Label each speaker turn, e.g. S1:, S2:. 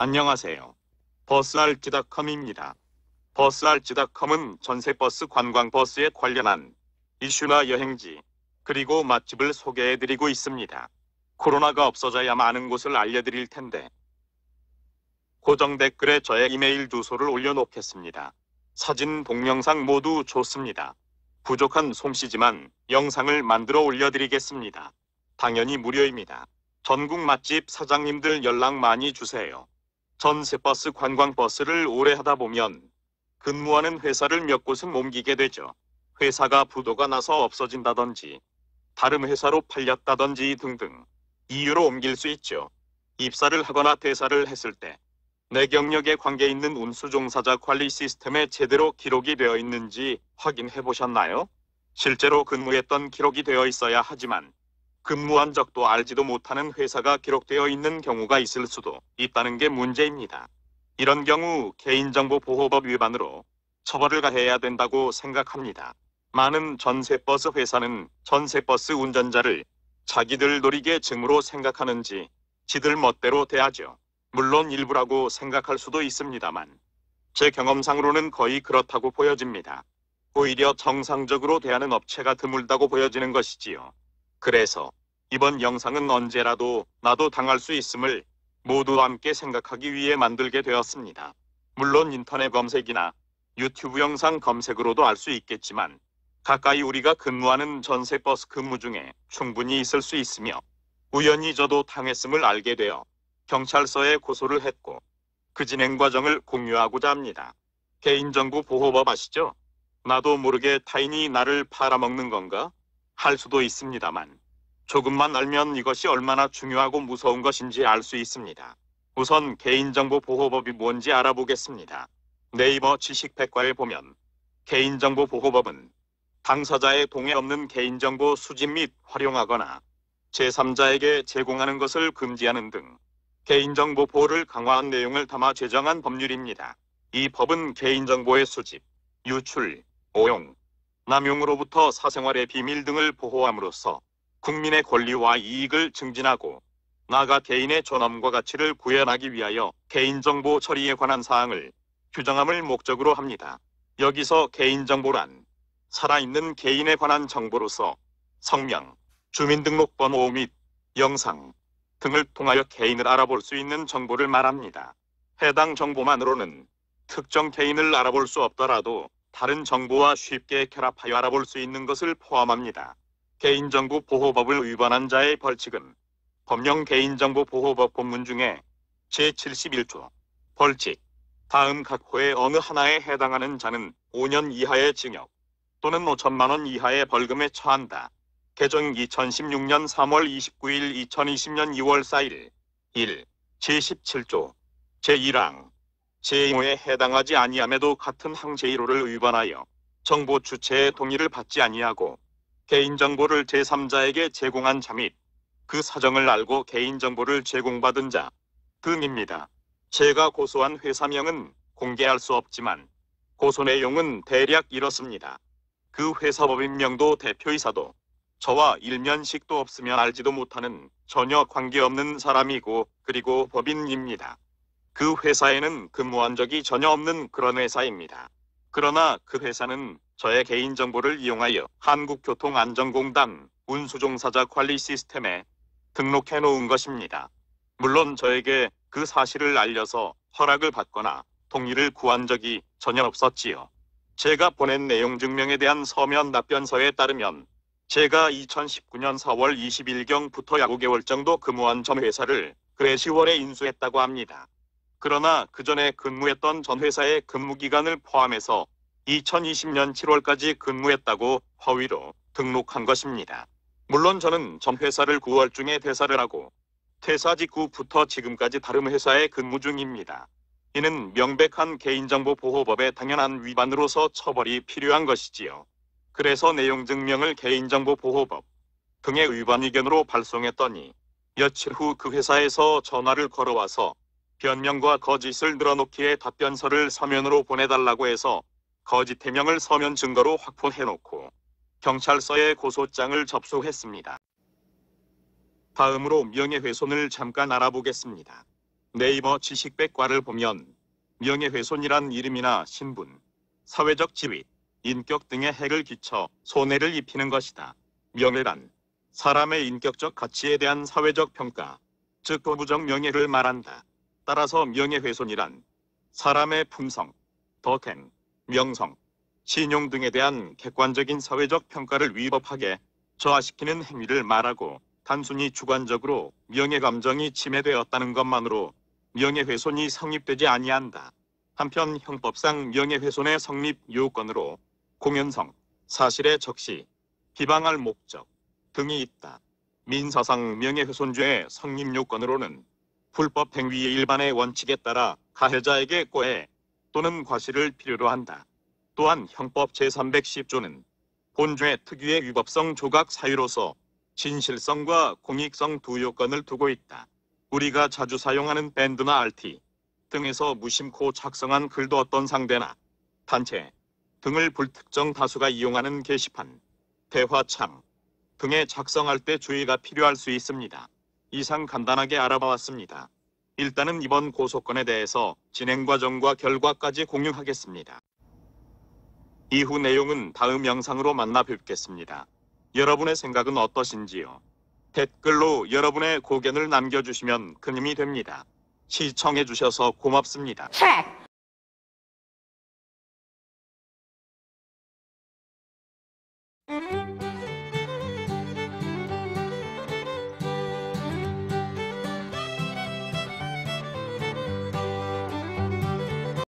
S1: 안녕하세요. 버스알지닷컴입니다. 버스알지닷컴은 전세버스 관광버스에 관련한 이슈나 여행지, 그리고 맛집을 소개해드리고 있습니다. 코로나가 없어져야 많은 곳을 알려드릴 텐데 고정 댓글에 저의 이메일 주소를 올려놓겠습니다. 사진, 동영상 모두 좋습니다. 부족한 솜씨지만 영상을 만들어 올려드리겠습니다. 당연히 무료입니다. 전국 맛집 사장님들 연락 많이 주세요. 전세버스 관광버스를 오래 하다 보면 근무하는 회사를 몇 곳은 옮기게 되죠. 회사가 부도가 나서 없어진다든지 다른 회사로 팔렸다든지 등등 이유로 옮길 수 있죠. 입사를 하거나 퇴사를 했을 때 내 경력에 관계 있는 운수종사자 관리 시스템에 제대로 기록이 되어 있는지 확인해 보셨나요? 실제로 근무했던 기록이 되어 있어야 하지만 근무한 적도 알지도 못하는 회사가 기록되어 있는 경우가 있을 수도 있다는 게 문제입니다. 이런 경우 개인정보보호법 위반으로 처벌을 가해야 된다고 생각합니다. 많은 전세버스 회사는 전세버스 운전자를 자기들 놀이개 증으로 생각하는지 지들 멋대로 대하죠. 물론 일부라고 생각할 수도 있습니다만 제 경험상으로는 거의 그렇다고 보여집니다. 오히려 정상적으로 대하는 업체가 드물다고 보여지는 것이지요. 그래서 이번 영상은 언제라도 나도 당할 수 있음을 모두 함께 생각하기 위해 만들게 되었습니다. 물론 인터넷 검색이나 유튜브 영상 검색으로도 알 수 있겠지만 가까이 우리가 근무하는 전세버스 근무 중에 충분히 있을 수 있으며 우연히 저도 당했음을 알게 되어 경찰서에 고소를 했고 그 진행 과정을 공유하고자 합니다. 개인정보보호법 아시죠? 나도 모르게 타인이 나를 팔아먹는 건가? 할 수도 있습니다만 조금만 알면 이것이 얼마나 중요하고 무서운 것인지 알 수 있습니다. 우선 개인정보보호법이 뭔지 알아보겠습니다. 네이버 지식백과에 보면 개인정보보호법은 당사자의 동의 없는 개인정보 수집 및 활용하거나 제3자에게 제공하는 것을 금지하는 등 개인정보 보호를 강화한 내용을 담아 제정한 법률입니다. 이 법은 개인정보의 수집, 유출, 오용, 남용으로부터 사생활의 비밀 등을 보호함으로써 국민의 권리와 이익을 증진하고 나아가 개인의 존엄과 가치를 구현하기 위하여 개인정보 처리에 관한 사항을 규정함을 목적으로 합니다. 여기서 개인정보란 살아있는 개인에 관한 정보로서 성명, 주민등록번호 및 영상 등을 통하여 개인을 알아볼 수 있는 정보를 말합니다. 해당 정보만으로는 특정 개인을 알아볼 수 없더라도 다른 정보와 쉽게 결합하여 알아볼 수 있는 것을 포함합니다. 개인정보보호법을 위반한 자의 벌칙은 법령 개인정보보호법 본문 중에 제71조 벌칙 다음 각 호의 어느 하나에 해당하는 자는 5년 이하의 징역 또는 5천만 원 이하의 벌금에 처한다. 개정 2016년 3월 29일 2020년 2월 4일 1. 제17조 제1항 제2호에 해당하지 아니함에도 같은 항 제1호를 위반하여 정보 주체의 동의를 받지 아니하고 개인정보를 제3자에게 제공한 자 및 그 사정을 알고 개인정보를 제공받은 자 등입니다. 제가 고소한 회사명은 공개할 수 없지만 고소 내용은 대략 이렇습니다. 그 회사 법인명도 대표이사도 저와 일면식도 없으면 알지도 못하는 전혀 관계없는 사람이고 그리고 법인입니다. 그 회사에는 근무한 적이 전혀 없는 그런 회사입니다. 그러나 그 회사는 저의 개인정보를 이용하여 한국교통안전공단 운수종사자 관리 시스템에 등록해 놓은 것입니다. 물론 저에게 그 사실을 알려서 허락을 받거나 동의를 구한 적이 전혀 없었지요. 제가 보낸 내용 증명에 대한 서면 답변서에 따르면 제가 2019년 4월 20일경부터 약 5개월 정도 근무한 전 회사를 그해 10월에 인수했다고 합니다. 그러나 그 전에 근무했던 전 회사의 근무기간을 포함해서 2020년 7월까지 근무했다고 허위로 등록한 것입니다. 물론 저는 전 회사를 9월 중에 퇴사를 하고 퇴사 직후부터 지금까지 다른 회사에 근무 중입니다. 이는 명백한 개인정보보호법의 당연한 위반으로서 처벌이 필요한 것이지요. 그래서 내용 증명을 개인정보보호법 등의 위반 의견으로 발송했더니 며칠 후 그 회사에서 전화를 걸어와서 변명과 거짓을 늘어놓기에 답변서를 서면으로 보내달라고 해서 거짓 해명을 서면 증거로 확보해놓고 경찰서에 고소장을 접수했습니다. 다음으로 명예훼손을 잠깐 알아보겠습니다. 네이버 지식백과를 보면 명예훼손이란 이름이나 신분, 사회적 지위, 인격 등의 해를 끼쳐 손해를 입히는 것이다. 명예란 사람의 인격적 가치에 대한 사회적 평가, 즉 도부적 명예를 말한다. 따라서 명예훼손이란 사람의 품성, 덕행, 명성, 신용 등에 대한 객관적인 사회적 평가를 위법하게 저하시키는 행위를 말하고 단순히 주관적으로 명예감정이 침해되었다는 것만으로 명예훼손이 성립되지 아니한다. 한편 형법상 명예훼손의 성립 요건으로 공연성, 사실의 적시, 비방할 목적 등이 있다. 민사상 명예훼손죄의 성립 요건으로는 불법 행위의 일반의 원칙에 따라 가해자에게 고해 또는 과실을 필요로 한다. 또한 형법 제310조는 본죄 특유의 위법성 조각 사유로서 진실성과 공익성 두 요건을 두고 있다. 우리가 자주 사용하는 밴드나 RT 등에서 무심코 작성한 글도 어떤 상대나 단체 등을 불특정 다수가 이용하는 게시판, 대화창 등에 작성할 때 주의가 필요할 수 있습니다. 이상 간단하게 알아봤습니다. 일단은 이번 고소건에 대해서 진행 과정과 결과까지 공유하겠습니다. 이후 내용은 다음 영상으로 만나 뵙겠습니다. 여러분의 생각은 어떠신지요? 댓글로 여러분의 고견을 남겨주시면 큰 힘이 됩니다. 시청해주셔서 고맙습니다.
S2: Check.